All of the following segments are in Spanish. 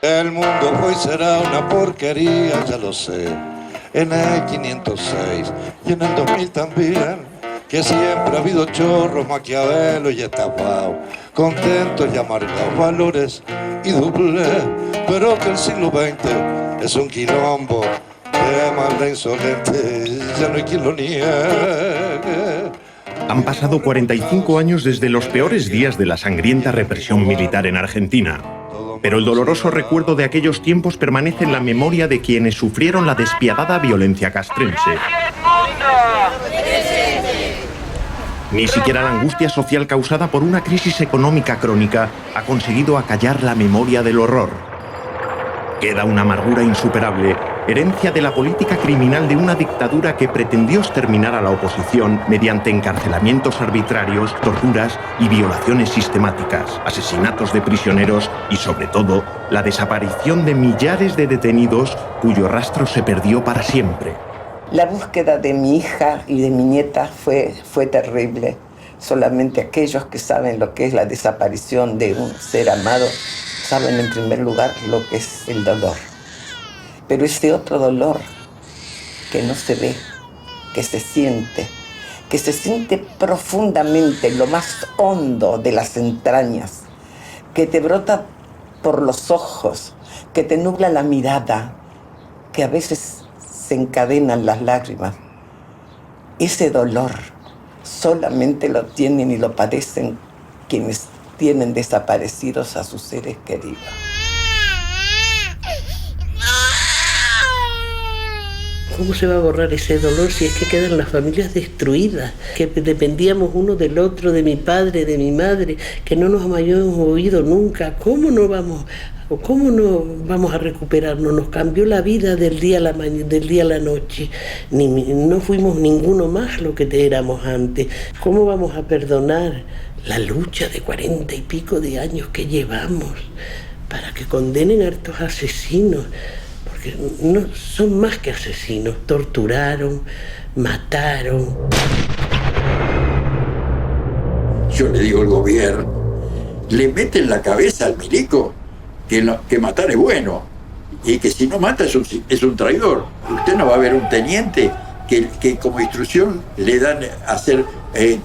El mundo hoy será una porquería, ya lo sé. En el 506 y en el 2000 también, que siempre ha habido chorros, Maquiavelo y estafado, contentos y amargados, valores y doble, pero que el siglo XX es un quilombo de maldad insolente, ya no hay quien lo niegue. Han pasado 45 años desde los peores días de la sangrienta represión militar en Argentina. Pero el doloroso recuerdo de aquellos tiempos permanece en la memoria de quienes sufrieron la despiadada violencia castrense. Ni siquiera la angustia social causada por una crisis económica crónica ha conseguido acallar la memoria del horror. Queda una amargura insuperable, herencia de la política criminal de una dictadura que pretendió exterminar a la oposición mediante encarcelamientos arbitrarios, torturas y violaciones sistemáticas, asesinatos de prisioneros y, sobre todo, la desaparición de millares de detenidos cuyo rastro se perdió para siempre. La búsqueda de mi hija y de mi nieta fue terrible. Solamente aquellos que saben lo que es la desaparición de un ser amado saben en primer lugar lo que es el dolor. Pero ese otro dolor que no se ve, que se siente profundamente, lo más hondo de las entrañas, que te brota por los ojos, que te nubla la mirada, que a veces se encadenan las lágrimas. Ese dolor solamente lo tienen y lo padecen quienes tienen desaparecidos a sus seres queridos. ¿Cómo se va a borrar ese dolor si es que quedan las familias destruidas? Que dependíamos uno del otro, de mi padre, de mi madre, que no nos habíamos movido nunca. ¿Cómo no vamos a recuperarnos? Nos cambió la vida del día a la noche. No fuimos ninguno más lo que éramos antes. ¿Cómo vamos a perdonar la lucha de 40 y pico de años que llevamos para que condenen a estos asesinos? Porque no son más que asesinos. Torturaron, mataron. Yo le digo al gobierno, le mete en la cabeza al milico que matar es bueno y que si no mata es un traidor. Usted no va a ver un teniente que como instrucción le dan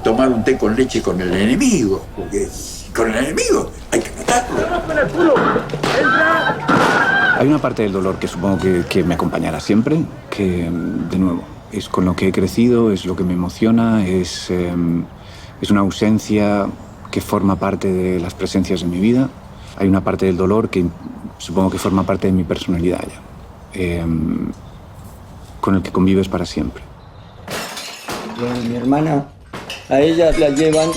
tomar un té con leche con el enemigo, porque con el enemigo hay que matarlo. Hay una parte del dolor que supongo que me acompañará siempre, que de nuevo es con lo que he crecido, es lo que me emociona, es una ausencia que forma parte de las presencias de mi vida. Hay una parte del dolor que supongo que forma parte de mi personalidad ya, con el que convives para siempre. Mi hermana, a ella la llevan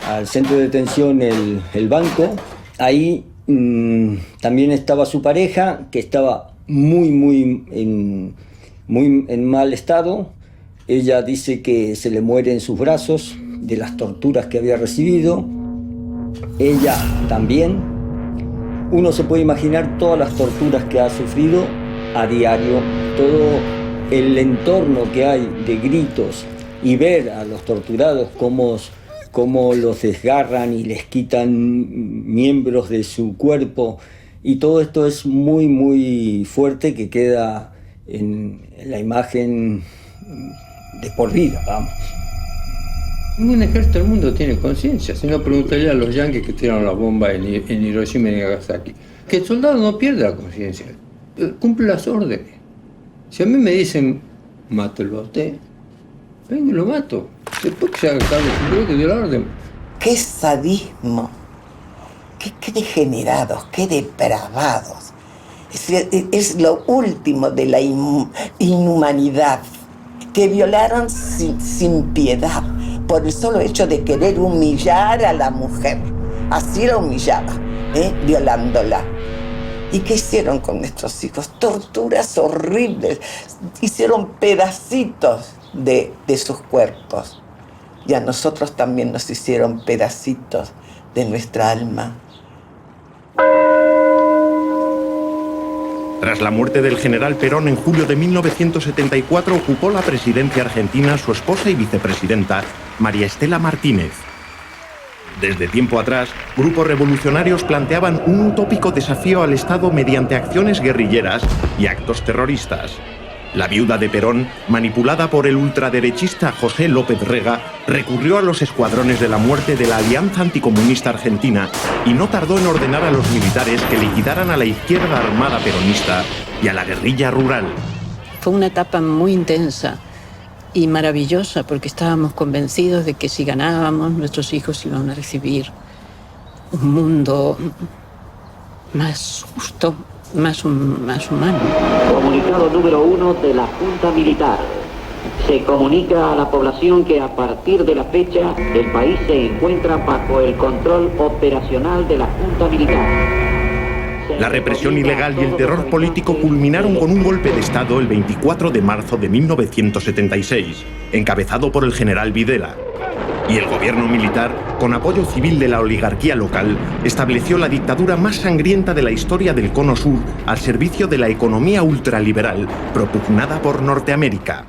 al centro de detención el Banco. Ahí también estaba su pareja, que estaba muy en mal estado. Ella dice que se le muere en sus brazos de las torturas que había recibido. Ella también. Uno se puede imaginar todas las torturas que ha sufrido a diario, todo el entorno que hay de gritos y ver a los torturados cómo los desgarran y les quitan miembros de su cuerpo. Y todo esto es muy fuerte, que queda en la imagen de por vida, vamos. Ningún ejército del mundo tiene conciencia. Si no, preguntaría a los yanquis que tiraron la bomba en Hiroshima y Nagasaki. Que el soldado no pierde la conciencia, cumple las órdenes. Si a mí me dicen, mátelo a usted, vengo y lo mato. Después que se haga cargo, creo que dio la orden. ¡Qué sadismo! ¡Qué degenerados! ¡Qué depravados! Es lo último de la inhumanidad. Que violaron sin piedad, por el solo hecho de querer humillar a la mujer. Así la humillaba, violándola. ¿Y qué hicieron con nuestros hijos? Torturas horribles. Hicieron pedacitos de sus cuerpos. Y a nosotros también nos hicieron pedacitos de nuestra alma. Tras la muerte del general Perón en julio de 1974, ocupó la presidencia argentina su esposa y vicepresidenta, María Estela Martínez. Desde tiempo atrás, grupos revolucionarios planteaban un utópico desafío al Estado mediante acciones guerrilleras y actos terroristas. La viuda de Perón, manipulada por el ultraderechista José López Rega, recurrió a los escuadrones de la muerte de la Alianza Anticomunista Argentina y no tardó en ordenar a los militares que liquidaran a la izquierda armada peronista y a la guerrilla rural. Fue una etapa muy intensa y maravillosa porque estábamos convencidos de que si ganábamos, nuestros hijos iban a recibir un mundo más justo, más humano. Comunicado número 1 de la Junta Militar. Se comunica a la población que a partir de la fecha el país se encuentra bajo el control operacional de la Junta Militar. La represión ilegal y el terror político culminaron con un golpe de Estado el 24 de marzo de 1976, encabezado por el general Videla. Y el gobierno militar, con apoyo civil de la oligarquía local, estableció la dictadura más sangrienta de la historia del Cono Sur al servicio de la economía ultraliberal propugnada por Norteamérica.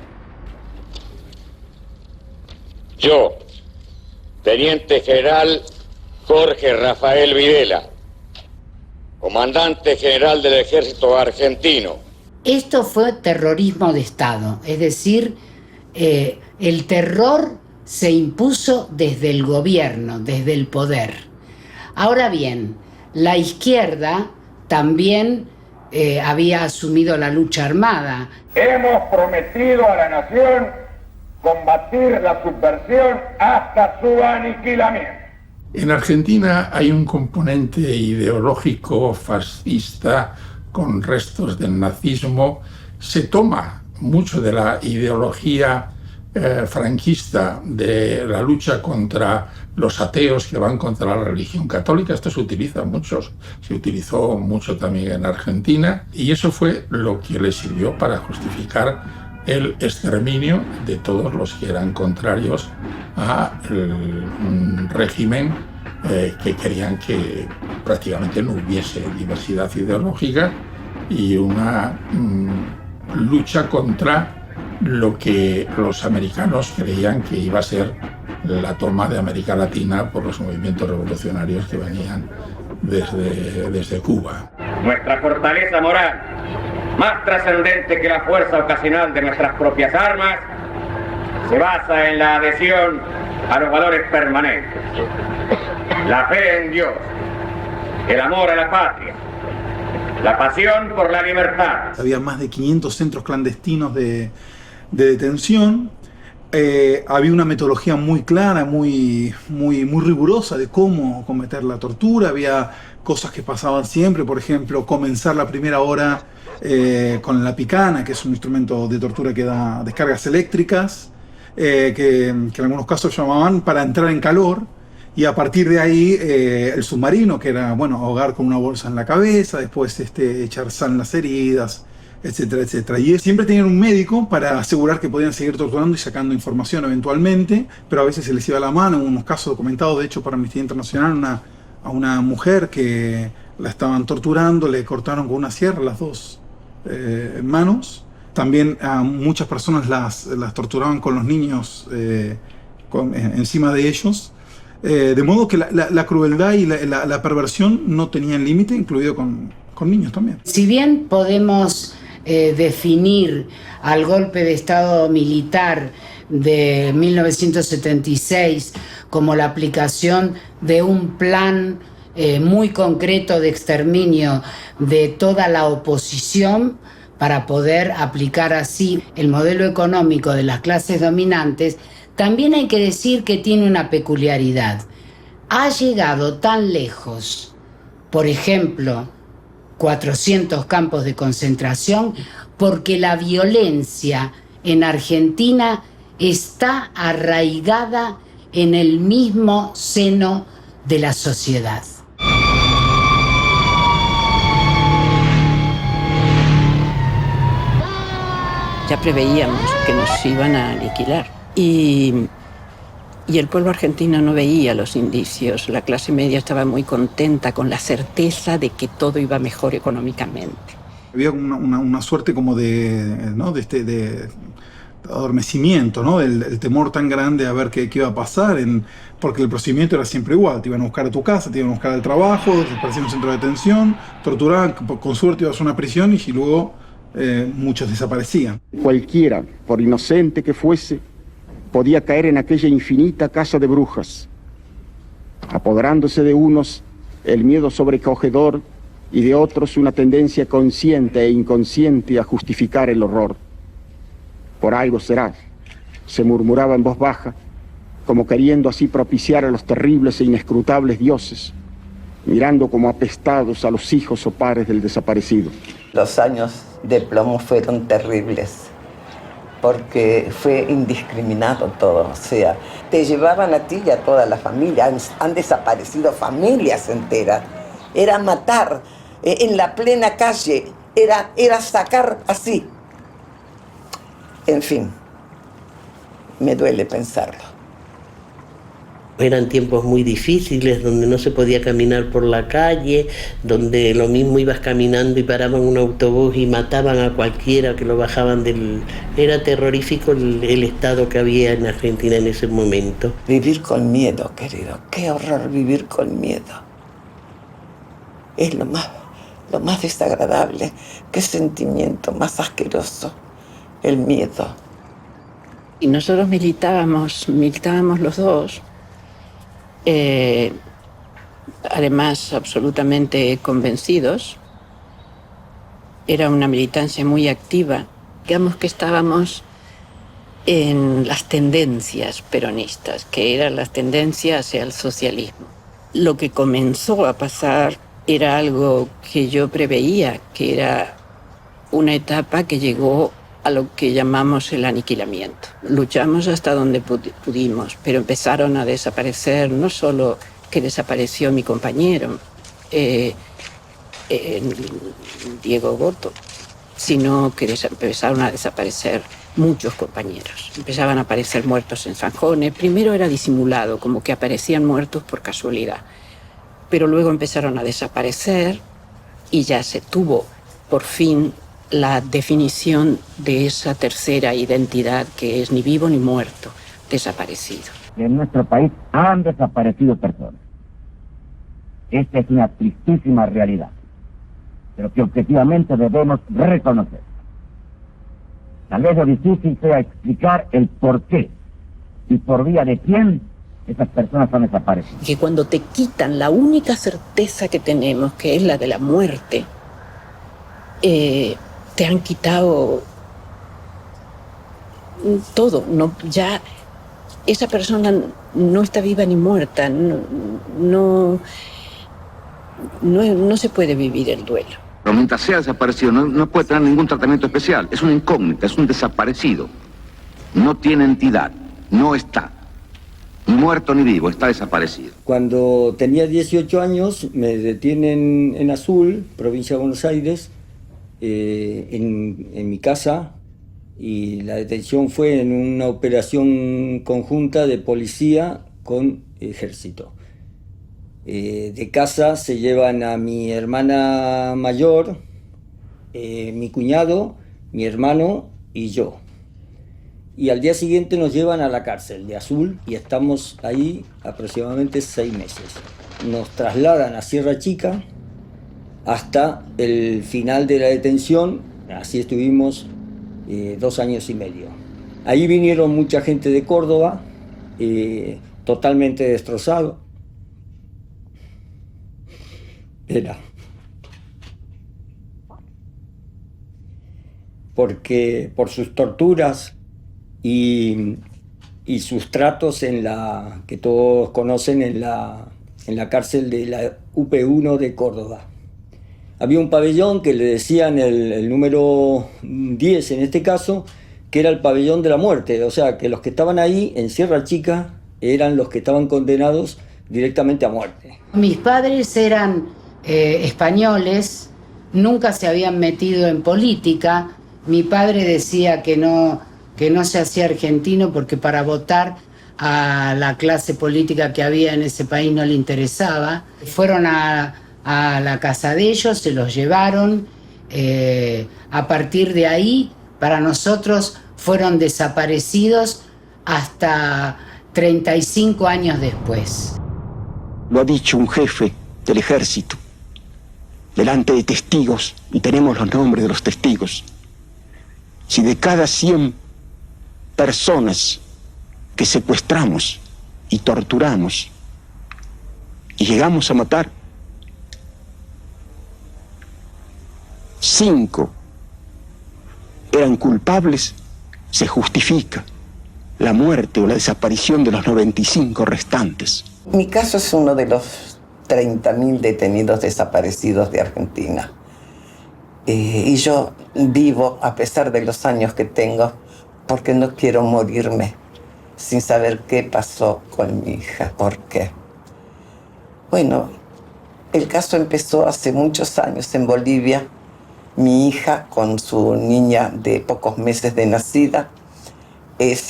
Yo, Teniente General Jorge Rafael Videla, Comandante General del Ejército Argentino. Esto fue terrorismo de Estado, es decir, el terror se impuso desde el gobierno, desde el poder. Ahora bien, la izquierda también había asumido la lucha armada. Hemos prometido a la nación combatir la subversión hasta su aniquilamiento. En Argentina hay un componente ideológico fascista con restos del nazismo. Se toma mucho de la ideología franquista de la lucha contra los ateos que van contra la religión católica. Esto se utilizó mucho también en Argentina, y eso fue lo que le sirvió para justificar el exterminio de todos los que eran contrarios al régimen, que querían que prácticamente no hubiese diversidad ideológica y una lucha contra lo que los americanos creían que iba a ser la toma de América Latina por los movimientos revolucionarios que venían desde Cuba. Nuestra fortaleza moral, más trascendente que la fuerza ocasional de nuestras propias armas, se basa en la adhesión a los valores permanentes. La fe en Dios, el amor a la patria, la pasión por la libertad. Había más de 500 centros clandestinos de detención. Había una metodología muy clara, muy rigurosa de cómo cometer la tortura. Había cosas que pasaban siempre, por ejemplo, comenzar la primera hora con la picana, que es un instrumento de tortura que da descargas eléctricas, que en algunos casos llamaban para entrar en calor, y a partir de ahí el submarino, que era, ahogar con una bolsa en la cabeza, después echar sal en las heridas, etcétera, etcétera. Y siempre tenían un médico para asegurar que podían seguir torturando y sacando información eventualmente, pero a veces se les iba la mano. En unos casos documentados, de hecho, por Amnistía Internacional, a una mujer que la estaban torturando, le cortaron con una sierra las dos manos. También a muchas personas las torturaban con los niños encima de ellos. De modo que la crueldad y la perversión no tenían límite, incluido con niños también. Si bien podemos definir al golpe de Estado militar de 1976 como la aplicación de un plan muy concreto de exterminio de toda la oposición para poder aplicar así el modelo económico de las clases dominantes, también hay que decir que tiene una peculiaridad. Ha llegado tan lejos, por ejemplo, 400 campos de concentración, porque la violencia en Argentina está arraigada en el mismo seno de la sociedad. Ya preveíamos que nos iban a aniquilar y el pueblo argentino no veía los indicios. La clase media estaba muy contenta con la certeza de que todo iba mejor económicamente. Había una suerte como de adormecimiento, ¿no? El temor tan grande a ver qué iba a pasar, porque el procedimiento era siempre igual. Te iban a buscar a tu casa, te iban a buscar al trabajo, te aparecían en un centro de detención, torturaban, con suerte ibas a una prisión y luego muchos desaparecían. Cualquiera, por inocente que fuese, podía caer en aquella infinita casa de brujas, apoderándose de unos el miedo sobrecogedor y de otros una tendencia consciente e inconsciente a justificar el horror. Por algo será, se murmuraba en voz baja, como queriendo así propiciar a los terribles e inescrutables dioses, mirando como apestados a los hijos o pares del desaparecido. Los años de plomo fueron terribles, porque fue indiscriminado todo, o sea, te llevaban a ti y a toda la familia, han desaparecido familias enteras, era matar en la plena calle, era sacar así. En fin, me duele pensarlo. Eran tiempos muy difíciles, donde no se podía caminar por la calle, donde lo mismo ibas caminando y paraban un autobús y mataban a cualquiera que lo bajaban del... Era terrorífico el estado que había en Argentina en ese momento. Vivir con miedo, querido, qué horror vivir con miedo. Es lo más desagradable, qué sentimiento más asqueroso, el miedo. Y nosotros militábamos los dos. Además absolutamente convencidos. Era una militancia muy activa. Digamos que estábamos en las tendencias peronistas, que eran las tendencias hacia el socialismo. Lo que comenzó a pasar era algo que yo preveía, que era una etapa que llegó a lo que llamamos el aniquilamiento. Luchamos hasta donde pudimos, pero empezaron a desaparecer, no solo que desapareció mi compañero, Diego Goto, sino que empezaron a desaparecer muchos compañeros. Empezaban a aparecer muertos en zanjones. Primero era disimulado, como que aparecían muertos por casualidad, pero luego empezaron a desaparecer y ya se tuvo por fin la definición de esa tercera identidad que es ni vivo ni muerto, desaparecido. En nuestro país han desaparecido personas. Esta es una tristísima realidad, pero que objetivamente debemos reconocer. Tal vez lo difícil sea explicar el por qué y por vía de quién esas personas han desaparecido. Que cuando te quitan la única certeza que tenemos, que es la de la muerte, te han quitado todo. No, ya esa persona no está viva ni muerta. No se puede vivir el duelo. Pero mientras sea desaparecido no puede tener ningún tratamiento especial. Es una incógnita, es un desaparecido. No tiene entidad, no está. Ni muerto ni vivo, está desaparecido. Cuando tenía 18 años me detienen en Azul, provincia de Buenos Aires, en mi casa, y la detención fue en una operación conjunta de policía con ejército. De casa se llevan a mi hermana mayor, mi cuñado, mi hermano y yo. Y al día siguiente nos llevan a la cárcel de Azul y estamos ahí aproximadamente 6 meses. Nos trasladan a Sierra Chica hasta el final de la detención, así estuvimos 2 años y medio. Ahí vinieron mucha gente de Córdoba, totalmente destrozado. Porque por sus torturas y sus tratos que todos conocen en la cárcel de la UP1 de Córdoba. Había un pabellón que le decían el número 10 en este caso, que era el pabellón de la muerte, o sea que los que estaban ahí en Sierra Chica eran los que estaban condenados directamente a muerte. Mis padres eran españoles, nunca se habían metido en política. Mi padre decía que no se hacía argentino porque para votar a la clase política que había en ese país no le interesaba. Fueron a la casa de ellos, se los llevaron. A partir de ahí, para nosotros fueron desaparecidos hasta 35 años después. Lo ha dicho un jefe del ejército, delante de testigos, y tenemos los nombres de los testigos. Si de cada 100 personas que secuestramos y torturamos y llegamos a matar, 5 eran culpables, se justifica la muerte o la desaparición de los 95 restantes. Mi caso es uno de los 30.000 detenidos desaparecidos de Argentina. Y yo vivo, a pesar de los años que tengo, porque no quiero morirme sin saber qué pasó con mi hija. ¿Por qué? Bueno, el caso empezó hace muchos años en Bolivia. Mi hija, con su niña de pocos meses de nacida, es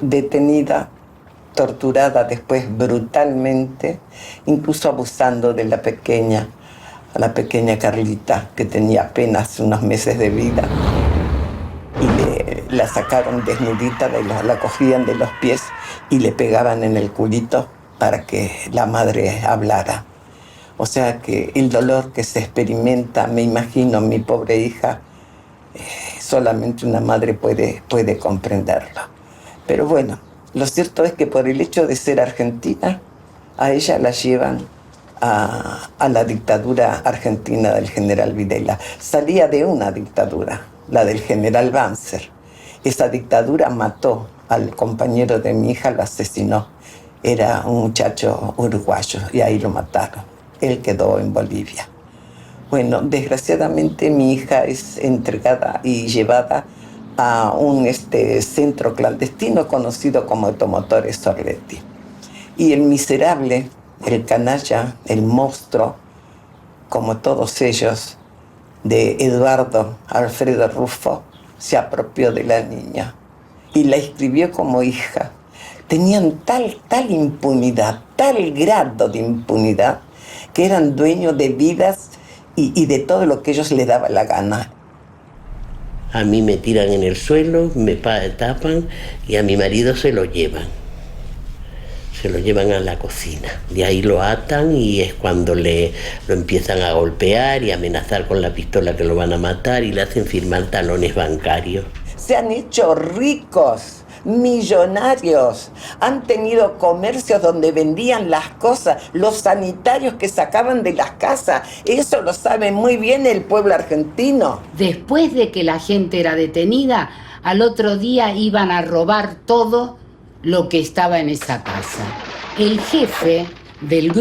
detenida, torturada después brutalmente, incluso abusando de la pequeña Carlita, que tenía apenas unos meses de vida. Y la sacaron desnudita, la cogían de los pies y le pegaban en el culito para que la madre hablara. O sea que el dolor que se experimenta, me imagino, mi pobre hija, solamente una madre puede comprenderlo. Pero bueno, lo cierto es que por el hecho de ser argentina, a ella la llevan a la dictadura argentina del general Videla. Salía de una dictadura, la del general Banzer. Esa dictadura mató al compañero de mi hija, lo asesinó. Era un muchacho uruguayo y ahí lo mataron. Él quedó en Bolivia. Bueno, desgraciadamente mi hija es entregada y llevada a un centro clandestino conocido como Automotores Orletti. Y el miserable, el canalla, el monstruo, como todos ellos, de Eduardo Alfredo Rufo, se apropió de la niña y la inscribió como hija. Tenían tal impunidad, tal grado de impunidad, que eran dueños de vidas y de todo lo que ellos les daba la gana. A mí me tiran en el suelo, me tapan y a mi marido se lo llevan. Se lo llevan a la cocina. De ahí lo atan y es cuando lo empiezan a golpear y amenazar con la pistola que lo van a matar y le hacen firmar talones bancarios. Se han hecho ricos, millonarios, han tenido comercios donde vendían las cosas, los sanitarios que sacaban de las casas, eso lo sabe muy bien el pueblo argentino. Después de que la gente era detenida, al otro día iban a robar todo lo que estaba en esa casa. El jefe del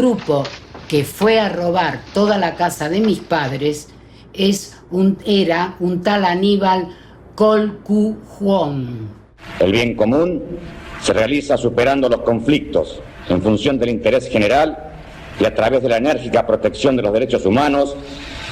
que fue a robar toda la casa de mis padres era un tal Aníbal Colquhuón. El bien común se realiza superando los conflictos en función del interés general y a través de la enérgica protección de los derechos humanos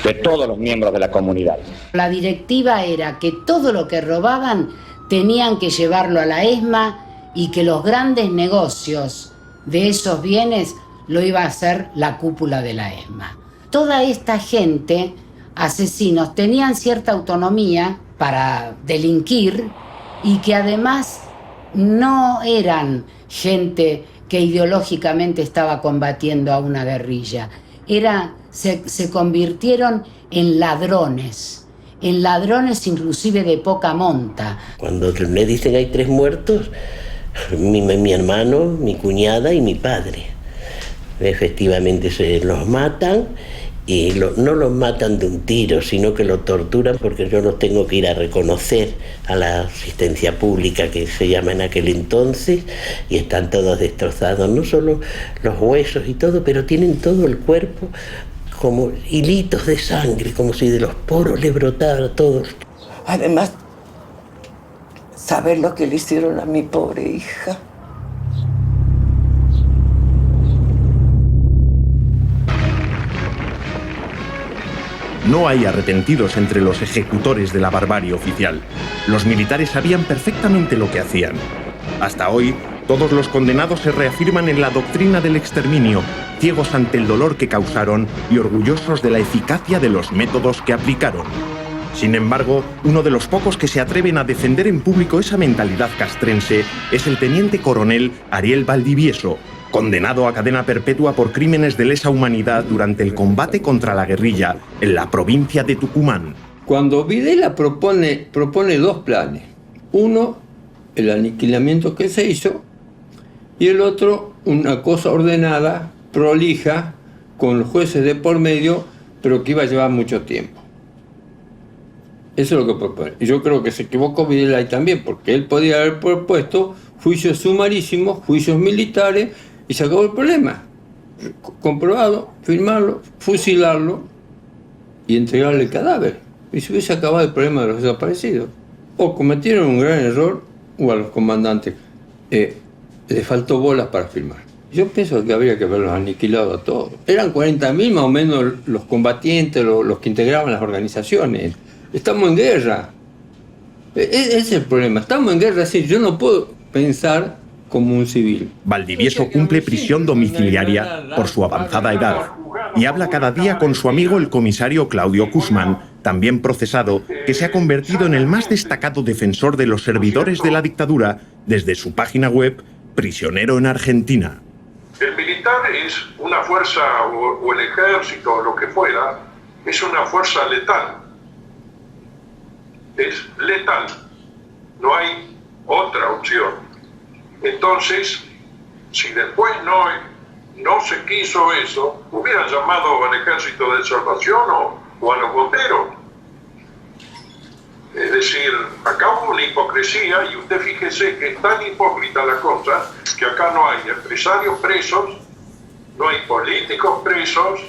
de todos los miembros de la comunidad. La directiva era que todo lo que robaban tenían que llevarlo a la ESMA y que los grandes negocios de esos bienes lo iba a hacer la cúpula de la ESMA. Toda esta gente, asesinos, tenían cierta autonomía para delinquir y que además no eran gente que ideológicamente estaba combatiendo a una guerrilla. Se convirtieron en ladrones inclusive de poca monta. Cuando me dicen hay 3 muertos, mi hermano, mi cuñada y mi padre. Efectivamente se los matan y no los matan de un tiro, sino que lo torturan porque yo los tengo que ir a reconocer a la asistencia pública que se llama en aquel entonces y están todos destrozados, no solo los huesos y todo, pero tienen todo el cuerpo como hilitos de sangre, como si de los poros le brotara todo. Además, ¿saber lo que le hicieron a mi pobre hija? No hay arrepentidos entre los ejecutores de la barbarie oficial. Los militares sabían perfectamente lo que hacían. Hasta hoy, todos los condenados se reafirman en la doctrina del exterminio, ciegos ante el dolor que causaron y orgullosos de la eficacia de los métodos que aplicaron. Sin embargo, uno de los pocos que se atreven a defender en público esa mentalidad castrense es el teniente coronel Ariel Valdivieso, condenado a cadena perpetua por crímenes de lesa humanidad durante el combate contra la guerrilla en la provincia de Tucumán. Cuando Videla propone dos planes. Uno, el aniquilamiento que se hizo, y el otro, una cosa ordenada, prolija, con los jueces de por medio, pero que iba a llevar mucho tiempo. Eso es lo que propone. Y yo creo que se equivocó Videla ahí también, porque él podía haber propuesto juicios sumarísimos, juicios militares, y se acabó el problema. Comprobado, firmarlo, fusilarlo y entregarle el cadáver. Y se hubiese acabado el problema de los desaparecidos. O cometieron un gran error, o a los comandantes les faltó bolas para firmar. Yo pienso que habría que haberlos aniquilado a todos. Eran 40.000 más o menos los combatientes, los que integraban las organizaciones. Estamos en guerra. Ese es el problema. Estamos en guerra, sí. Yo no puedo pensar como un civil. Valdivieso cumple prisión domiciliaria por su avanzada edad y habla cada día con su amigo el comisario Claudio Guzmán, también procesado, que se ha convertido en el más destacado defensor de los servidores de la dictadura desde su página web Prisionero en Argentina. El militar es una fuerza, o el ejército, o lo que fuera, es una fuerza letal. Es letal. No hay otra opción. Entonces, si después no se quiso eso, hubieran llamado al Ejército de Salvación o a los bomberos. Es decir, acá hubo una hipocresía, y usted fíjese que es tan hipócrita la cosa que acá no hay empresarios presos, no hay políticos presos.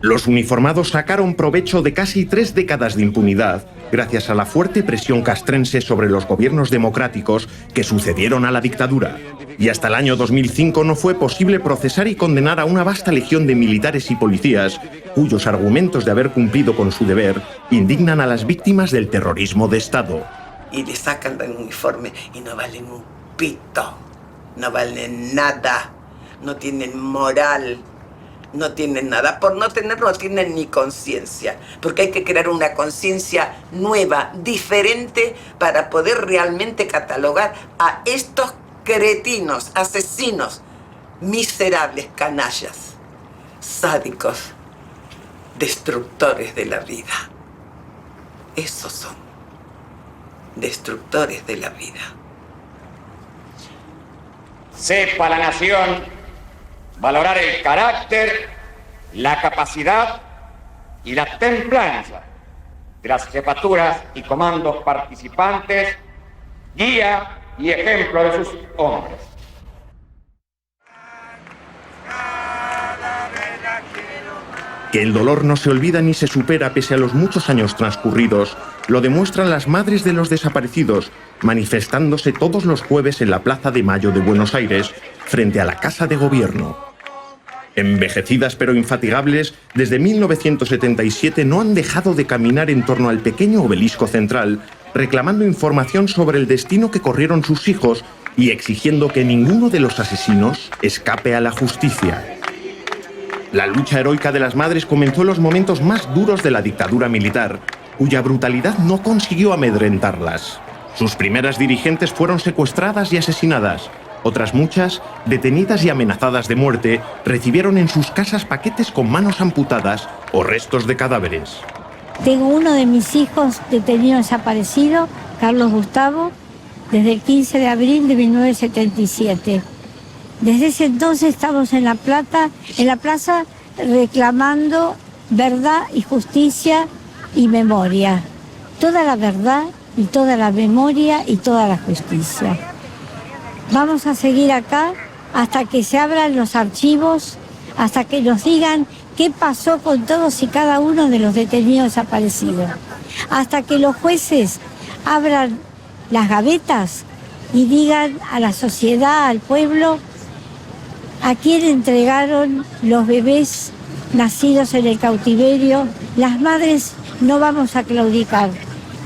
Los uniformados sacaron provecho de casi 3 décadas de impunidad gracias a la fuerte presión castrense sobre los gobiernos democráticos que sucedieron a la dictadura. Y hasta el año 2005 no fue posible procesar y condenar a una vasta legión de militares y policías cuyos argumentos de haber cumplido con su deber indignan a las víctimas del terrorismo de Estado. Y le sacan el uniforme y no valen un pito, no valen nada, no tienen moral. No tienen nada. Por no tener, no tienen ni conciencia. Porque hay que crear una conciencia nueva, diferente, para poder realmente catalogar a estos cretinos, asesinos, miserables, canallas, sádicos, destructores de la vida. Esos son. Destructores de la vida. Sepa la nación valorar el carácter, la capacidad y la templanza de las jefaturas y comandos participantes, guía y ejemplo de sus hombres. Que el dolor no se olvida ni se supera pese a los muchos años transcurridos, lo demuestran las madres de los desaparecidos, manifestándose todos los jueves en la Plaza de Mayo de Buenos Aires, frente a la Casa de Gobierno. Envejecidas pero infatigables, desde 1977 no han dejado de caminar en torno al pequeño obelisco central, reclamando información sobre el destino que corrieron sus hijos y exigiendo que ninguno de los asesinos escape a la justicia. La lucha heroica de las madres comenzó en los momentos más duros de la dictadura militar, cuya brutalidad no consiguió amedrentarlas. Sus primeras dirigentes fueron secuestradas y asesinadas. Otras muchas, detenidas y amenazadas de muerte, recibieron en sus casas paquetes con manos amputadas o restos de cadáveres. Tengo uno de mis hijos detenido desaparecido, Carlos Gustavo, desde el 15 de abril de 1977. Desde ese entonces estamos en La Plaza, reclamando verdad y justicia y memoria. Toda la verdad y toda la memoria y toda la justicia. Vamos a seguir acá hasta que se abran los archivos, hasta que nos digan qué pasó con todos y cada uno de los detenidos desaparecidos. Hasta que los jueces abran las gavetas y digan a la sociedad, al pueblo, a quién entregaron los bebés nacidos en el cautiverio. Las madres no vamos a claudicar,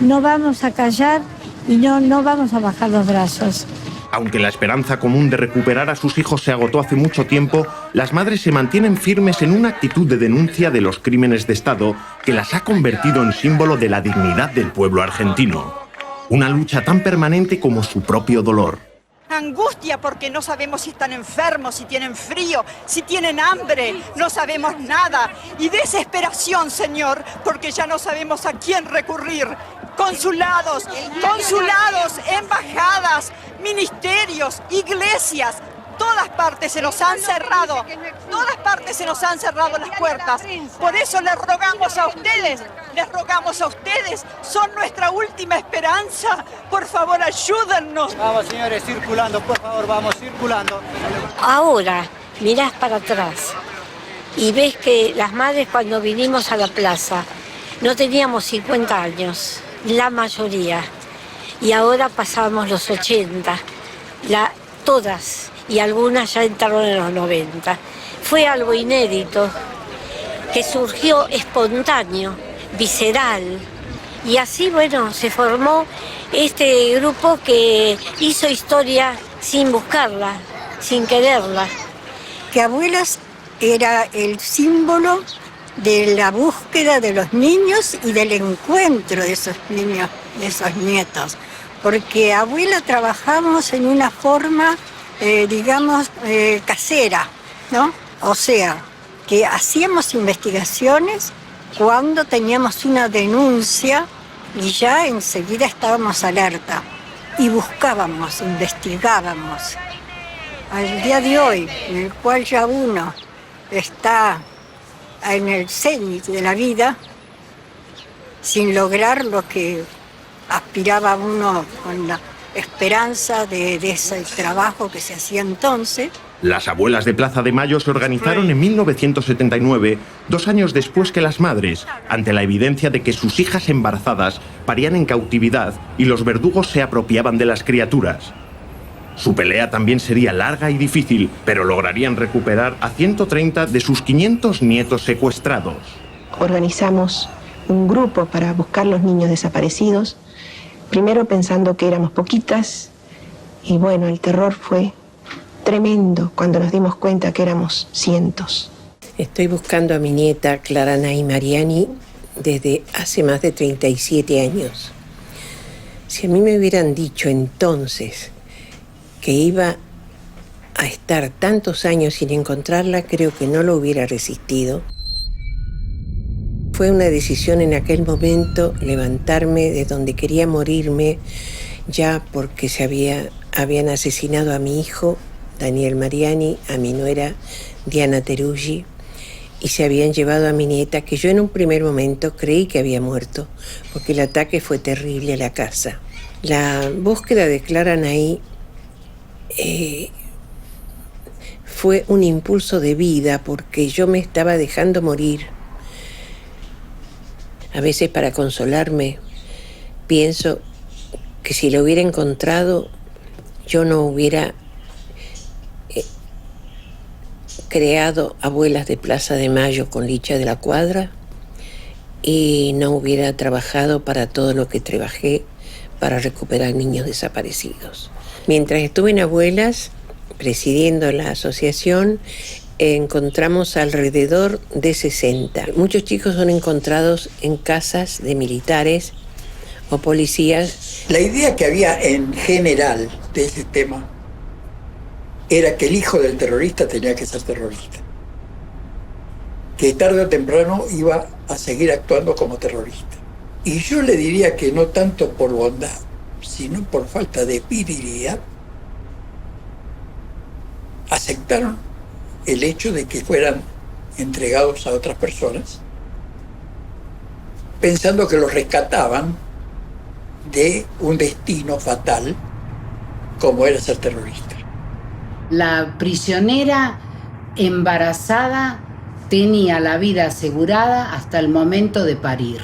no vamos a callar y no vamos a bajar los brazos. Aunque la esperanza común de recuperar a sus hijos se agotó hace mucho tiempo, las madres se mantienen firmes en una actitud de denuncia de los crímenes de Estado que las ha convertido en símbolo de la dignidad del pueblo argentino. Una lucha tan permanente como su propio dolor. Angustia porque no sabemos si están enfermos, si tienen frío, si tienen hambre, no sabemos nada. Y desesperación, Señor, porque ya no sabemos a quién recurrir. Consulados, embajadas, ministerios, iglesias, todas partes se nos han cerrado, las puertas. Por eso les rogamos a ustedes, son nuestra última esperanza. Por favor, ayúdennos. Vamos, señores, circulando, por favor, vamos circulando. Ahora mirás para atrás y ves que las madres cuando vinimos a la plaza no teníamos 50 años, la mayoría, y ahora pasamos los 80, todas, y algunas ya entraron en los 90. Fue algo inédito, que surgió espontáneo, visceral, y así, bueno, se formó este grupo que hizo historia sin buscarla, sin quererla. Que Abuelas era el símbolo de la búsqueda de los niños y del encuentro de esos niños, de esos nietos. Porque Abuela trabajamos en una forma, casera, ¿no? O sea, que hacíamos investigaciones cuando teníamos una denuncia y ya enseguida estábamos alerta y buscábamos, investigábamos. Al día de hoy, en el cual ya uno está en el cenit de la vida, sin lograr lo que aspiraba uno con la esperanza de ese trabajo que se hacía entonces. Las abuelas de Plaza de Mayo se organizaron en 1979, 2 años después que las madres, ante la evidencia de que sus hijas embarazadas parían en cautividad y los verdugos se apropiaban de las criaturas. Su pelea también sería larga y difícil, pero lograrían recuperar a 130 de sus 500 nietos secuestrados. Organizamos un grupo para buscar los niños desaparecidos, primero pensando que éramos poquitas, y bueno, el terror fue tremendo cuando nos dimos cuenta que éramos cientos. Estoy buscando a mi nieta Clara Nay Mariani desde hace más de 37 años. Si a mí me hubieran dicho entonces que iba a estar tantos años sin encontrarla, creo que no lo hubiera resistido. Fue una decisión en aquel momento levantarme de donde quería morirme, ya porque habían asesinado a mi hijo, Daniel Mariani, a mi nuera, Diana Teruggi, y se habían llevado a mi nieta, que yo en un primer momento creí que había muerto, porque el ataque fue terrible a la casa. La búsqueda de Clara Nay fue un impulso de vida, porque yo me estaba dejando morir. A veces, para consolarme, pienso que si lo hubiera encontrado, yo no hubiera creado Abuelas de Plaza de Mayo con Licha de la Cuadra y no hubiera trabajado para todo lo que trabajé para recuperar niños desaparecidos. Mientras estuve en Abuelas, presidiendo la asociación, encontramos alrededor de 60. Muchos chicos son encontrados en casas de militares o policías. La idea que había en general de ese tema era que el hijo del terrorista tenía que ser terrorista, que tarde o temprano iba a seguir actuando como terrorista. Y yo le diría que no tanto por bondad, sino por falta de virilidad, aceptaron el hecho de que fueran entregados a otras personas, pensando que los rescataban de un destino fatal como era ser terrorista. La prisionera embarazada tenía la vida asegurada hasta el momento de parir.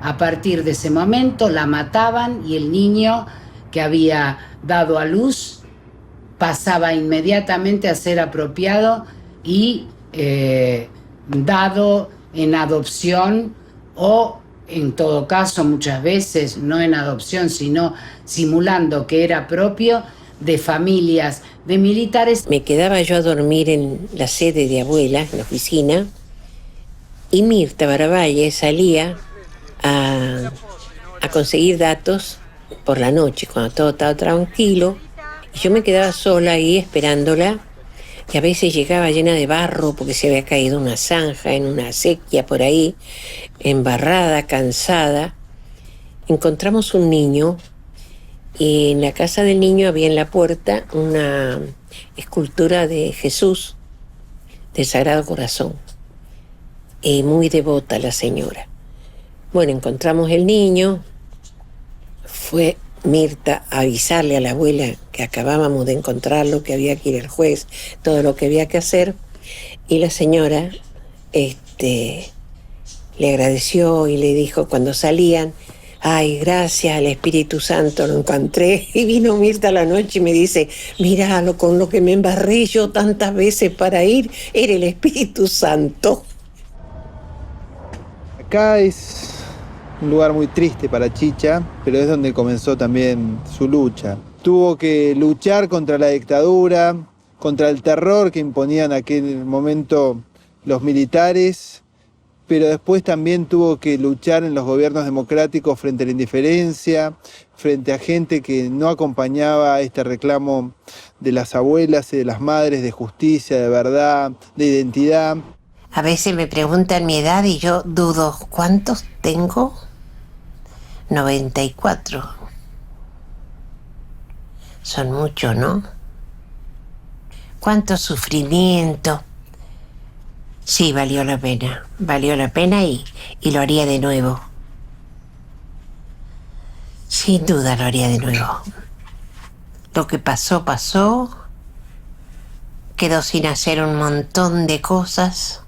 A partir de ese momento la mataban y el niño que había dado a luz pasaba inmediatamente a ser apropiado y dado en adopción o, en todo caso, muchas veces no en adopción, sino simulando que era propio, de familias de militares. Me quedaba yo a dormir en la sede de abuela, en la oficina, y Mirta Baravalle salía a conseguir datos por la noche, cuando todo estaba tranquilo, y yo me quedaba sola ahí esperándola, y a veces llegaba llena de barro porque se había caído una zanja en una acequia por ahí, embarrada, cansada. Encontramos un niño, y en la casa del niño había en la puerta una escultura de Jesús, del Sagrado Corazón. Muy devota la señora. Bueno, encontramos el niño. Fue Mirta a avisarle a la abuela que acabábamos de encontrarlo, que había que ir al juez, todo lo que había que hacer. Y la señora le agradeció y le dijo cuando salían: ay, gracias al Espíritu Santo lo encontré. Y vino Mirta a la noche y me dice: mira, con lo que me embarré yo tantas veces para ir, era el Espíritu Santo. Acá es un lugar muy triste para Chicha, pero es donde comenzó también su lucha. Tuvo que luchar contra la dictadura, contra el terror que imponían en aquel momento los militares, pero después también tuvo que luchar en los gobiernos democráticos frente a la indiferencia, frente a gente que no acompañaba este reclamo de las abuelas y de las madres de justicia, de verdad, de identidad. A veces me preguntan mi edad y yo dudo. ¿Cuántos tengo? 94. Son muchos, ¿no? Cuánto sufrimiento. Sí, valió la pena y lo haría de nuevo. Sin duda lo haría de nuevo. Lo que pasó, pasó. Quedó sin hacer un montón de cosas,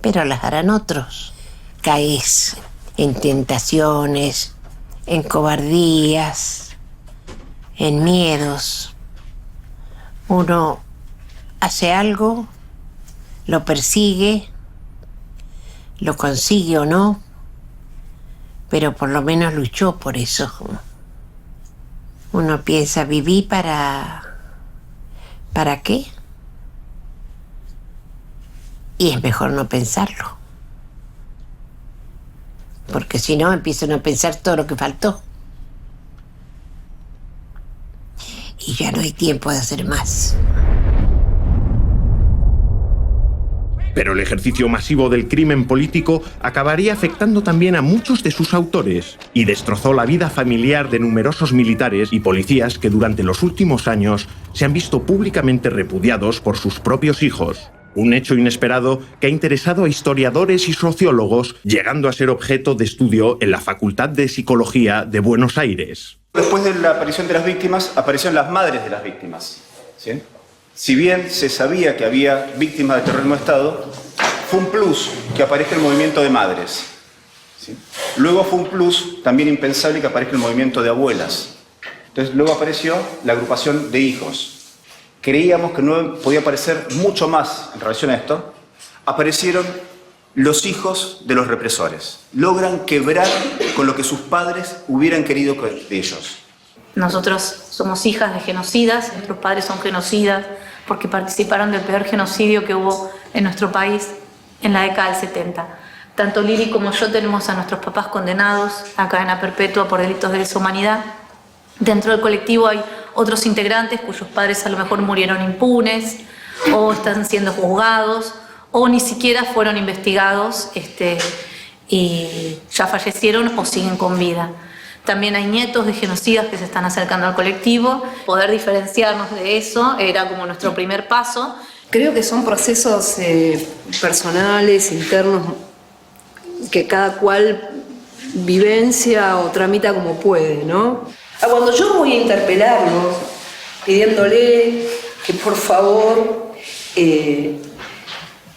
pero las harán otros. Caes en tentaciones, en cobardías, en miedos. Uno hace algo, lo persigue, lo consigue o no, pero por lo menos luchó por eso. Uno piensa, viví ¿para qué? Y es mejor no pensarlo, porque si no empiezan a pensar todo lo que faltó y ya no hay tiempo de hacer más. Pero el ejercicio masivo del crimen político acabaría afectando también a muchos de sus autores y destrozó la vida familiar de numerosos militares y policías que durante los últimos años se han visto públicamente repudiados por sus propios hijos. Un hecho inesperado que ha interesado a historiadores y sociólogos, llegando a ser objeto de estudio en la Facultad de Psicología de Buenos Aires. Después de la aparición de las víctimas, aparecieron las madres de las víctimas. ¿Sí? Si bien se sabía que había víctimas de terrorismo de Estado, fue un plus que aparezca el movimiento de madres. ¿Sí? Luego fue un plus también impensable que aparezca el movimiento de abuelas. Entonces luego apareció la agrupación de hijos. Creíamos que no podía aparecer mucho más en relación a esto. Aparecieron los hijos de los represores. Logran quebrar con lo que sus padres hubieran querido de ellos. Nosotros somos hijas de genocidas, nuestros padres son genocidas porque participaron del peor genocidio que hubo en nuestro país en la década del 70. Tanto Lili como yo tenemos a nuestros papás condenados a cadena perpetua por delitos de lesa humanidad. Dentro del colectivo hay otros integrantes cuyos padres a lo mejor murieron impunes o están siendo juzgados o ni siquiera fueron investigados y ya fallecieron o siguen con vida. También hay nietos de genocidas que se están acercando al colectivo. Poder diferenciarnos de eso era como nuestro primer paso. Creo que son procesos personales, internos, que cada cual vivencia o tramita como puede, ¿no? Cuando yo voy a interpelarlos, pidiéndole que por favor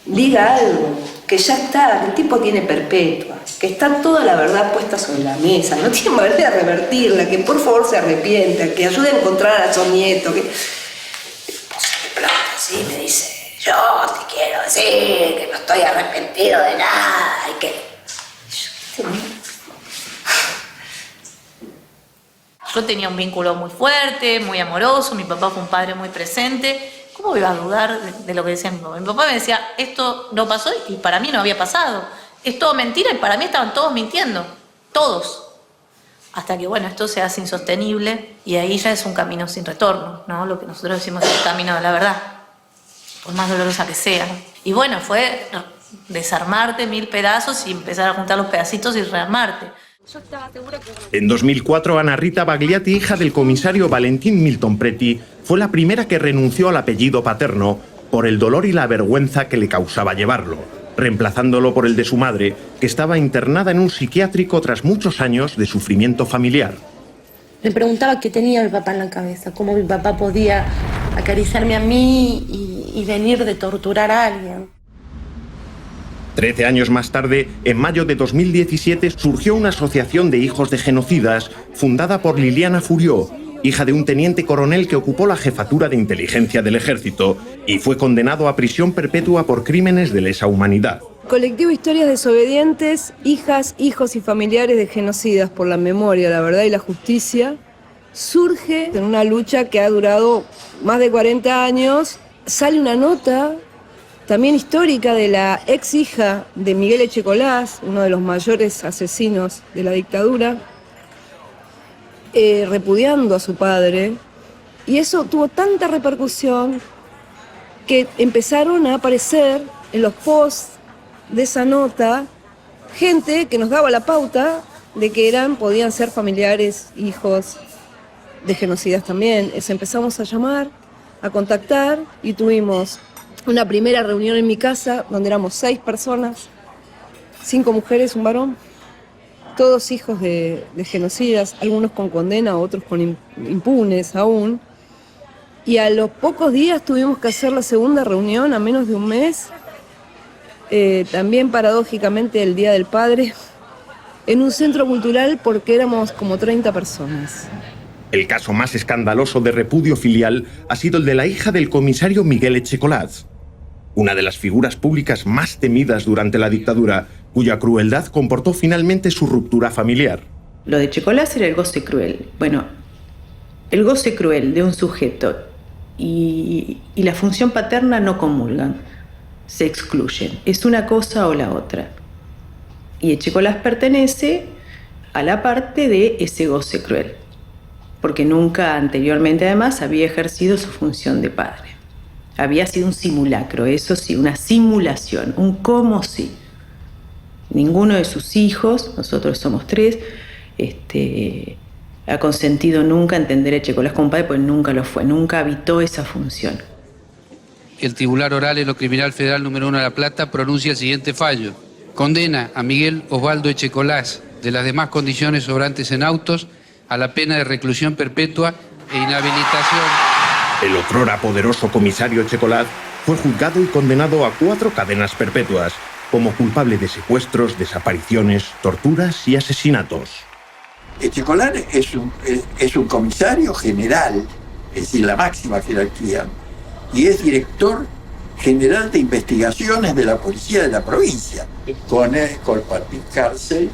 diga algo, que ya está, que el tipo tiene perpetua, que está toda la verdad puesta sobre la mesa, no tiene manera de revertirla, que por favor se arrepienta, que ayude a encontrar a su nieto, que... Sí, me dice, yo te quiero decir que no estoy arrepentido de nada y que... yo tenía un vínculo muy fuerte, muy amoroso, mi papá fue un padre muy presente. ¿Cómo iba a dudar de lo que decía mi papá? Mi papá me decía, esto no pasó y para mí no había pasado. Es todo mentira y para mí estaban todos mintiendo, todos. Hasta que, bueno, esto se hace insostenible y ahí ya es un camino sin retorno, ¿no? Lo que nosotros decimos es el camino de la verdad, por más dolorosa que sea, ¿no? Y bueno, fue desarmarte en 1000 pedazos y empezar a juntar los pedacitos y rearmarte. En 2004, Ana Rita Bagliati, hija del comisario Valentín Milton Preti, fue la primera que renunció al apellido paterno por el dolor y la vergüenza que le causaba llevarlo, reemplazándolo por el de su madre, que estaba internada en un psiquiátrico tras muchos años de sufrimiento familiar. Me preguntaba qué tenía mi papá en la cabeza, cómo mi papá podía acariciarme a mí y venir de torturar a alguien. 13 años más tarde, en mayo de 2017, surgió una asociación de hijos de genocidas fundada por Liliana Furió, hija de un teniente coronel que ocupó la jefatura de inteligencia del ejército y fue condenado a prisión perpetua por crímenes de lesa humanidad. Colectivo Historias Desobedientes, hijas, hijos y familiares de genocidas por la memoria, la verdad y la justicia, surge en una lucha que ha durado más de 40 años. Sale una nota también histórica de la ex hija de Miguel Echecolás, uno de los mayores asesinos de la dictadura, repudiando a su padre. Y eso tuvo tanta repercusión que empezaron a aparecer en los posts de esa nota gente que nos daba la pauta de que podían ser familiares, hijos de genocidas también. Empezamos a llamar, a contactar y tuvimos una primera reunión en mi casa donde éramos 6 personas, 5 mujeres, un varón, todos hijos de genocidas, algunos con condena, otros con impunes aún. Y a los pocos días tuvimos que hacer la segunda reunión, a menos de un mes, también paradójicamente el Día del Padre, en un centro cultural porque éramos como 30 personas. El caso más escandaloso de repudio filial ha sido el de la hija del comisario Miguel Echecolás, una de las figuras públicas más temidas durante la dictadura, cuya crueldad comportó finalmente su ruptura familiar. Lo de Echecolás era el goce cruel. Bueno, el goce cruel de un sujeto y la función paterna no comulgan, se excluyen. Es una cosa o la otra. Y Echecolás pertenece a la parte de ese goce cruel, porque nunca anteriormente además había ejercido su función de padre. Había sido un simulacro, eso sí, una simulación, un como si. Ninguno de sus hijos, nosotros somos 3, ha consentido nunca entender a Echecolás como padre, pues nunca lo fue, nunca habitó esa función. El Tribunal Oral en lo Criminal Federal número 1 de La Plata pronuncia el siguiente fallo. Condena a Miguel Osvaldo Echecolás, de las demás condiciones sobrantes en autos, a la pena de reclusión perpetua e inhabilitación. El otrora poderoso comisario Echecolás fue juzgado y condenado a 4 cadenas perpetuas, como culpable de secuestros, desapariciones, torturas y asesinatos. Echecolás es un comisario general, es decir, la máxima jerarquía, y es director general de investigaciones de la policía de la provincia, con compartir cárcel.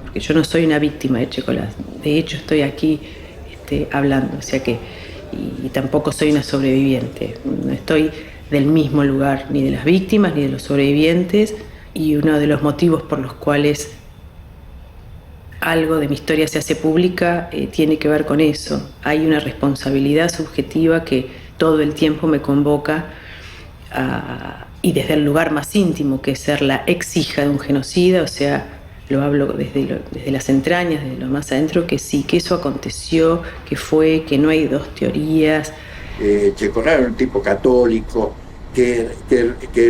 Porque yo no soy una víctima de Echecolás, de hecho estoy aquí hablando, o sea que, y tampoco soy una sobreviviente, no estoy del mismo lugar ni de las víctimas ni de los sobrevivientes, y uno de los motivos por los cuales algo de mi historia se hace pública tiene que ver con eso. Hay una responsabilidad subjetiva que todo el tiempo me convoca y desde el lugar más íntimo, que es ser la ex hija de un genocida, o sea, lo hablo desde las entrañas, desde lo más adentro, que sí, que eso aconteció, que fue, que no hay dos teorías. Echecolás era un tipo católico, que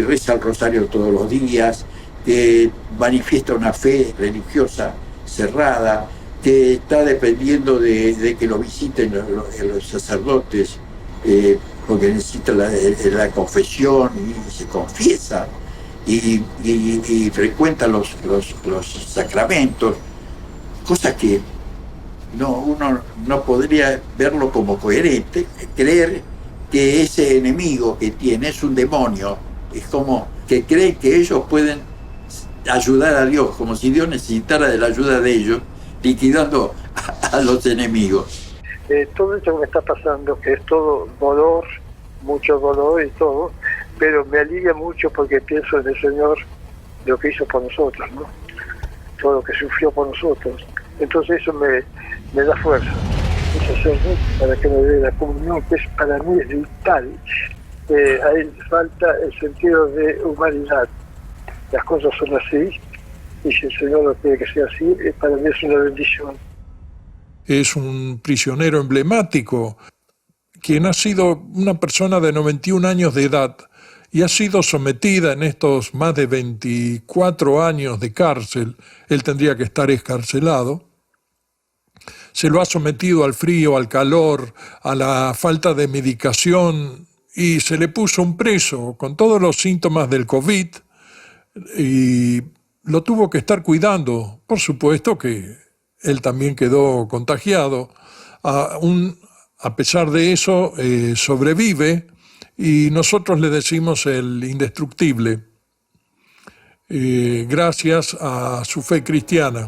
reza el rosario todos los días, que manifiesta una fe religiosa cerrada, que está dependiendo de que lo visiten los sacerdotes, porque necesita la confesión y se confiesa y frecuenta los sacramentos, cosa que uno no podría verlo como coherente, creer que ese enemigo que tiene es un demonio, es como que creen que ellos pueden ayudar a Dios, como si Dios necesitara de la ayuda de ellos, liquidando a los enemigos. Todo esto que me está pasando, que es todo dolor, mucho dolor y todo, pero me alivia mucho porque pienso en el Señor, lo que hizo por nosotros, ¿no? Todo lo que sufrió por nosotros. Entonces eso me da fuerza. Ese sacerdote para que me dé la comunión, que es, para mí es vital. A él falta el sentido de humanidad. Las cosas son así, y si el Señor lo quiere que sea así, para mí es una bendición. Es un prisionero emblemático, quien ha sido una persona de 91 años de edad y ha sido sometida en estos más de 24 años de cárcel. Él tendría que estar excarcelado. Se lo ha sometido al frío, al calor, a la falta de medicación, y se le puso un preso con todos los síntomas del COVID y lo tuvo que estar cuidando. Por supuesto que él también quedó contagiado. A pesar de eso, sobrevive, y nosotros le decimos el indestructible, gracias a su fe cristiana.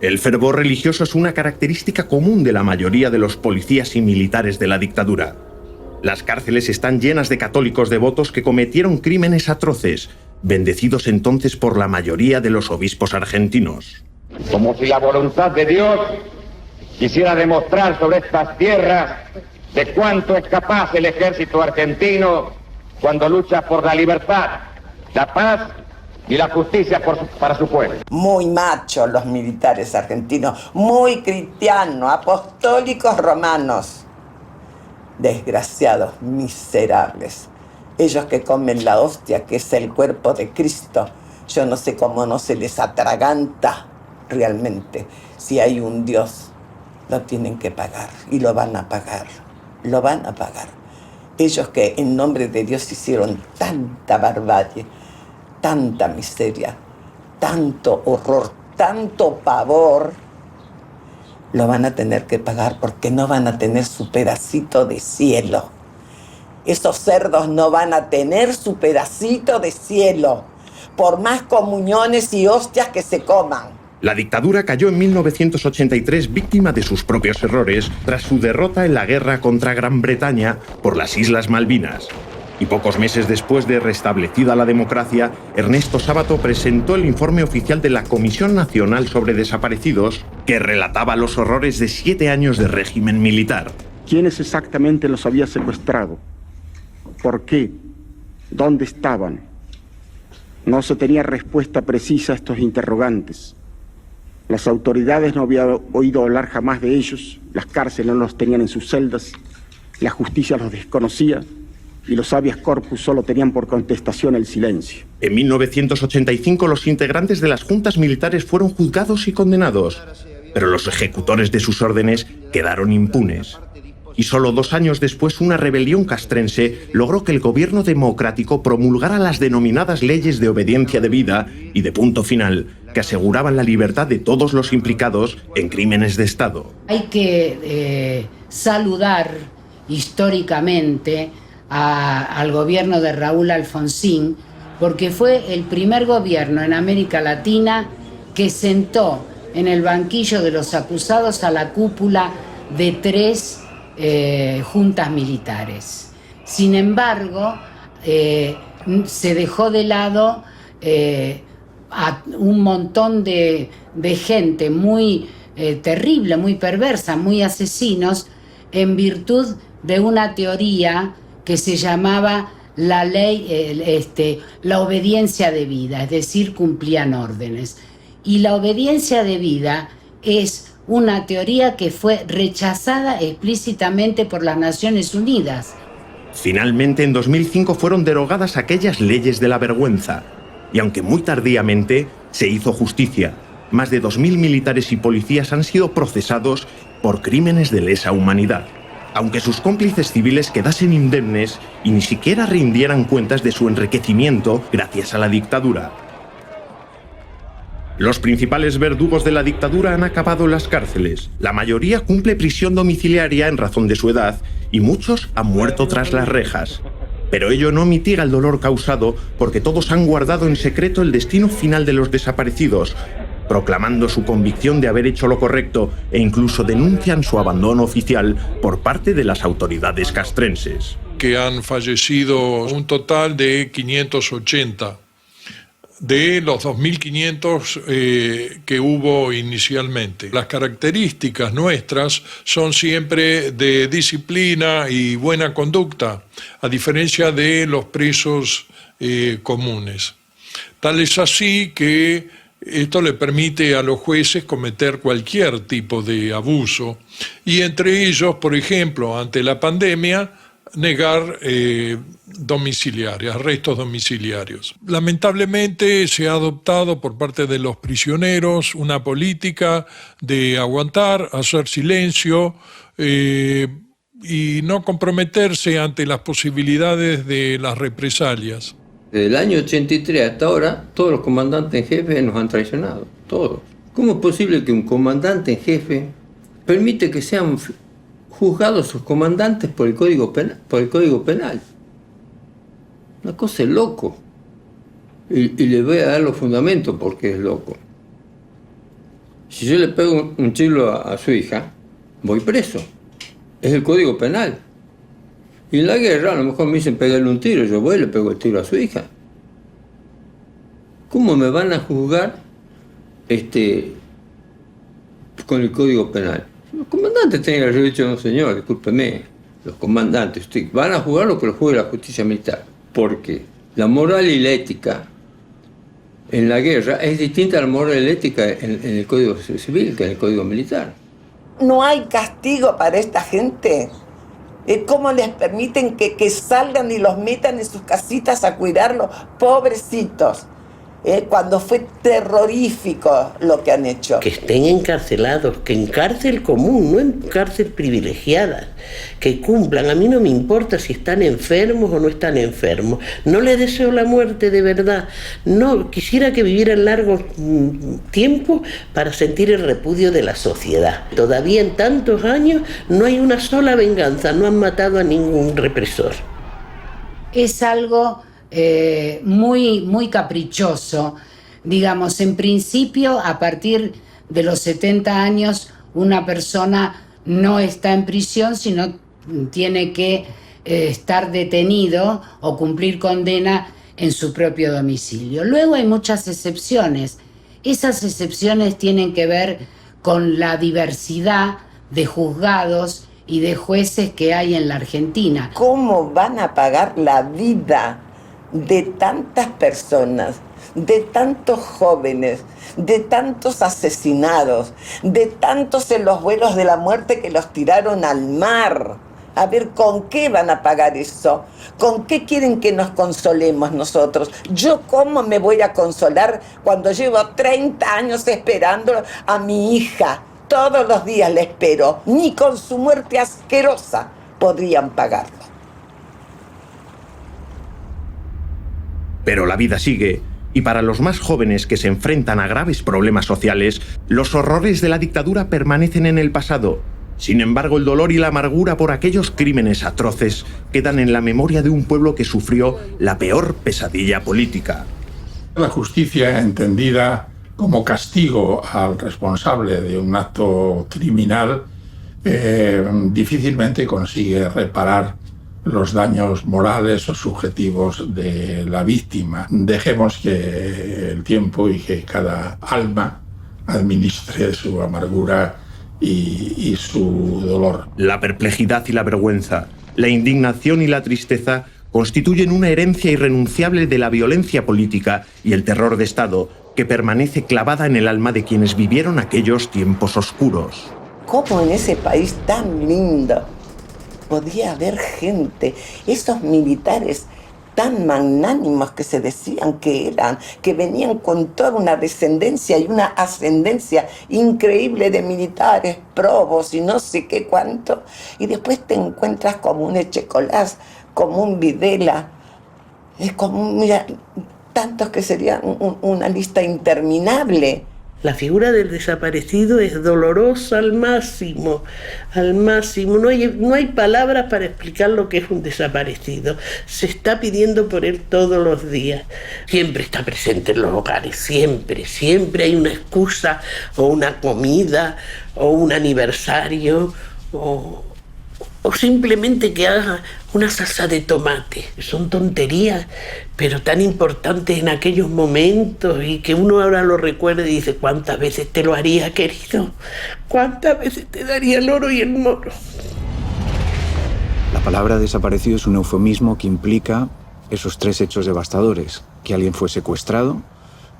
El fervor religioso es una característica común de la mayoría de los policías y militares de la dictadura. Las cárceles están llenas de católicos devotos que cometieron crímenes atroces, bendecidos entonces por la mayoría de los obispos argentinos. Como si la voluntad de Dios quisiera demostrar sobre estas tierras de cuánto es capaz el ejército argentino cuando lucha por la libertad, la paz y la justicia para su pueblo. Muy machos los militares argentinos, muy cristianos, apostólicos romanos. Desgraciados, miserables. Ellos que comen la hostia, que es el cuerpo de Cristo, yo no sé cómo no se les atraganta realmente. Si hay un Dios, lo tienen que pagar, y lo van a pagar, lo van a pagar. Ellos que en nombre de Dios hicieron tanta barbarie, tanta miseria, tanto horror, tanto pavor, lo van a tener que pagar porque no van a tener su pedacito de cielo. Esos cerdos no van a tener su pedacito de cielo, por más comuniones y hostias que se coman. La dictadura cayó en 1983 víctima de sus propios errores tras su derrota en la guerra contra Gran Bretaña por las Islas Malvinas. Y pocos meses después de restablecida la democracia, Ernesto Sábato presentó el informe oficial de la Comisión Nacional sobre Desaparecidos, que relataba los horrores de 7 años de régimen militar. ¿Quiénes exactamente los había secuestrado? ¿Por qué? ¿Dónde estaban? No se tenía respuesta precisa a estos interrogantes. Las autoridades no habían oído hablar jamás de ellos, las cárceles no los tenían en sus celdas, la justicia los desconocía, y los habeas corpus solo tenían por contestación el silencio. En 1985 los integrantes de las juntas militares fueron juzgados y condenados, pero los ejecutores de sus órdenes quedaron impunes. Y solo 2 años después una rebelión castrense logró que el gobierno democrático promulgara las denominadas leyes de obediencia debida y de punto final, que aseguraban la libertad de todos los implicados en crímenes de Estado. Hay que saludar históricamente al gobierno de Raúl Alfonsín, porque fue el primer gobierno en América Latina que sentó en el banquillo de los acusados a la cúpula de 3 juntas militares. Sin embargo, se dejó de lado a un montón de gente muy terrible, muy perversa, muy asesinos, en virtud de una teoría que se llamaba la ley, la obediencia debida, es decir, cumplían órdenes. Y la obediencia debida es una teoría que fue rechazada explícitamente por las Naciones Unidas. Finalmente, en 2005 fueron derogadas aquellas leyes de la vergüenza. Y aunque muy tardíamente, se hizo justicia. Más de 2.000 militares y policías han sido procesados por crímenes de lesa humanidad, aunque sus cómplices civiles quedasen indemnes y ni siquiera rindieran cuentas de su enriquecimiento gracias a la dictadura. Los principales verdugos de la dictadura han acabado en las cárceles. La mayoría cumple prisión domiciliaria en razón de su edad y muchos han muerto tras las rejas. Pero ello no mitiga el dolor causado porque todos han guardado en secreto el destino final de los desaparecidos, proclamando su convicción de haber hecho lo correcto e incluso denuncian su abandono oficial por parte de las autoridades castrenses. Que han fallecido un total de 580 de los 2.500 que hubo inicialmente. Las características nuestras son siempre de disciplina y buena conducta, a diferencia de los presos comunes. Tal es así que esto le permite a los jueces cometer cualquier tipo de abuso y entre ellos, por ejemplo, ante la pandemia, negar arrestos domiciliarios. Lamentablemente se ha adoptado por parte de los prisioneros una política de aguantar, hacer silencio y no comprometerse ante las posibilidades de las represalias. Desde el año 83 hasta ahora, todos los comandantes en jefe nos han traicionado, todos. ¿Cómo es posible que un comandante en jefe permite que sean juzgados sus comandantes por el Código Penal? Una cosa es loco. Y le voy a dar los fundamentos porque es loco. Si yo le pego un tiro a su hija, voy preso. Es el Código Penal. Y en la guerra a lo mejor me dicen pegarle un tiro, yo voy y le pego el tiro a su hija. ¿Cómo me van a juzgar con el Código Penal? Los comandantes tienen que haber dicho, no señor, discúlpeme, los comandantes van a jugar lo que lo juegue la justicia militar. Porque la moral y la ética en la guerra es distinta a la moral y la ética en el Código Civil que en el Código Militar. No hay castigo para esta gente. ¿Cómo les permiten que salgan y los metan en sus casitas a cuidarlos? Pobrecitos. Cuando fue terrorífico lo que han hecho. Que estén encarcelados, que en cárcel común, no en cárcel privilegiada, que cumplan. A mí no me importa si están enfermos o no están enfermos. No les deseo la muerte de verdad. No, quisiera que vivieran largo tiempo para sentir el repudio de la sociedad. Todavía en tantos años no hay una sola venganza, no han matado a ningún represor. Es algo muy caprichoso. Digamos, en principio, a partir de los 70 años, una persona no está en prisión, sino tiene que estar detenido o cumplir condena en su propio domicilio. Luego hay muchas excepciones. Esas excepciones tienen que ver con la diversidad de juzgados y de jueces que hay en la Argentina. ¿Cómo van a pagar la vida de tantas personas, de tantos jóvenes, de tantos asesinados, de tantos en los vuelos de la muerte que los tiraron al mar? A ver, ¿con qué van a pagar eso? ¿Con qué quieren que nos consolemos nosotros? ¿Yo cómo me voy a consolar cuando llevo 30 años esperando a mi hija? Todos los días la espero. Ni con su muerte asquerosa podrían pagarlo. Pero la vida sigue, y para los más jóvenes que se enfrentan a graves problemas sociales, los horrores de la dictadura permanecen en el pasado. Sin embargo, el dolor y la amargura por aquellos crímenes atroces quedan en la memoria de un pueblo que sufrió la peor pesadilla política. La justicia entendida como castigo al responsable de un acto criminal difícilmente consigue reparar los daños morales o subjetivos de la víctima. Dejemos que el tiempo y que cada alma administre su amargura y su dolor. La perplejidad y la vergüenza, la indignación y la tristeza constituyen una herencia irrenunciable de la violencia política y el terror de Estado que permanece clavada en el alma de quienes vivieron aquellos tiempos oscuros. ¿Cómo en ese país tan lindo podía haber gente, esos militares tan magnánimos que se decían que eran, que venían con toda una descendencia y una ascendencia increíble de militares, probos y no sé qué cuánto, y después te encuentras como un Echecolás, como un Videla, es como mira, tantos que serían una lista interminable, La figura del desaparecido es dolorosa al máximo, al máximo. No hay palabras para explicar lo que es un desaparecido. Se está pidiendo por él todos los días. Siempre está presente en los hogares, siempre hay una excusa o una comida o un aniversario o simplemente que haga una salsa de tomate. Son tonterías, pero tan importantes en aquellos momentos y que uno ahora lo recuerda y dice, ¿cuántas veces te lo haría, querido? ¿Cuántas veces te daría el oro y el moro? La palabra desaparecido es un eufemismo que implica esos 3 hechos devastadores: que alguien fue secuestrado,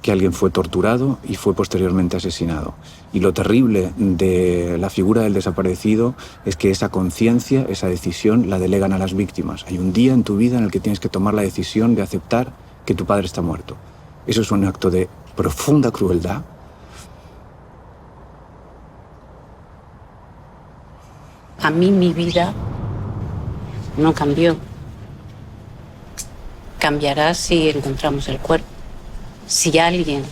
que alguien fue torturado y fue posteriormente asesinado. Y lo terrible de la figura del desaparecido es que esa conciencia, esa decisión, la delegan a las víctimas. Hay un día en tu vida en el que tienes que tomar la decisión de aceptar que tu padre está muerto. Eso es un acto de profunda crueldad. A mí mi vida no cambió. Cambiará si encontramos el cuerpo. Si alguien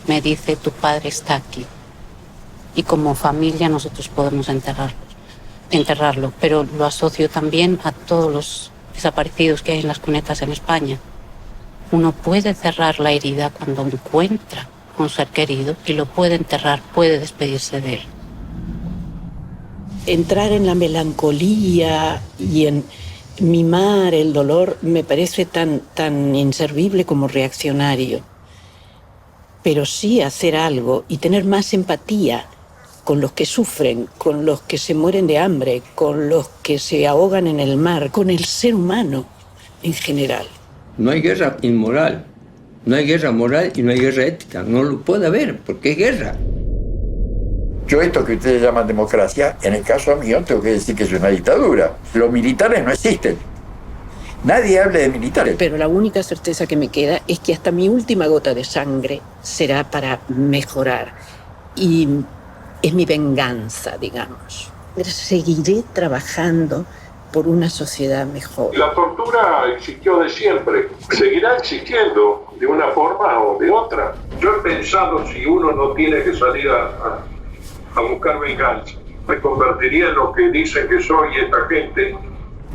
me dice, tu padre está aquí, y como familia nosotros podemos enterrarlo, pero lo asocio también a todos los desaparecidos que hay en las cunetas en España. Uno puede cerrar la herida cuando encuentra a un ser querido y lo puede enterrar, puede despedirse de él. Entrar en la melancolía y en mimar el dolor me parece tan inservible como reaccionario. Pero sí hacer algo y tener más empatía con los que sufren, con los que se mueren de hambre, con los que se ahogan en el mar, con el ser humano en general. No hay guerra inmoral, no hay guerra moral y no hay guerra ética. No lo puede haber, porque es guerra. Yo esto que ustedes llaman democracia, en el caso mío tengo que decir que es una dictadura. Los militares no existen. Nadie habla de militares. Pero la única certeza que me queda es que hasta mi última gota de sangre será para mejorar. Y es mi venganza, digamos. Seguiré trabajando por una sociedad mejor. La tortura existió de siempre. Seguirá existiendo de una forma o de otra. Yo he pensado, si uno no tiene que salir a buscar venganza, me convertiría en lo que dicen que soy esta gente.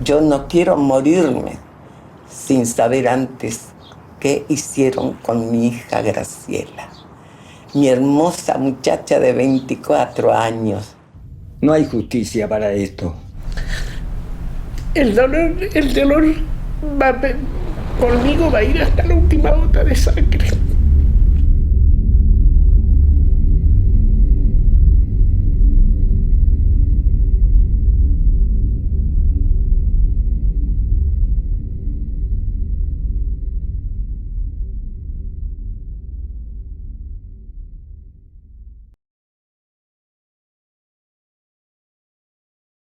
Yo no quiero morirme sin saber antes qué hicieron con mi hija Graciela, mi hermosa muchacha de 24 años. No hay justicia para esto. El dolor conmigo va a ir hasta la última gota de sangre.